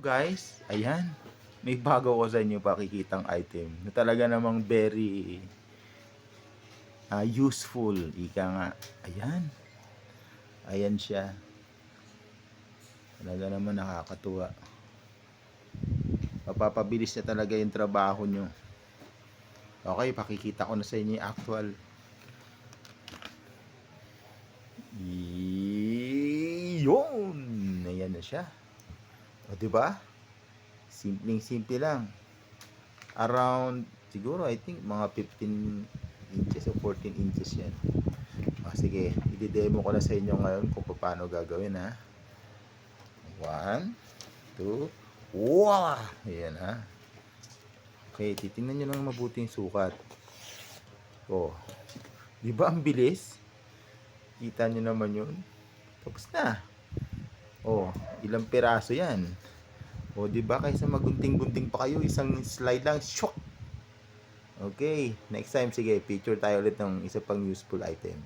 Guys, ayan. May bago ko sa inyo pakikitang item na talaga namang very useful. Ika nga. Ayan. Ayan siya. Talaga naman nakakatuwa. Mapapabilis na talaga yung trabaho nyo. Okay, pakikita ko na sa inyo yung actual. Yun! Ayan na siya. O, diba? Simpleng-simple lang. Around, siguro, I think, mga 15 inches o 14 inches yan. O, sige, i-demo ko na sa inyo ngayon kung paano gagawin, ha. 1, 2, wow! Ayan, ha. Okay, titingnan nyo lang mabuti yung sukat. O, di ba ang bilis? Kita nyo naman yun. Tapos na. O, ilang piraso yan. O, di ba kaysa magunting-gunting pa kayo, isang slide lang, shock! Okay, next time, sige, picture tayo ulit ng isa pang useful item.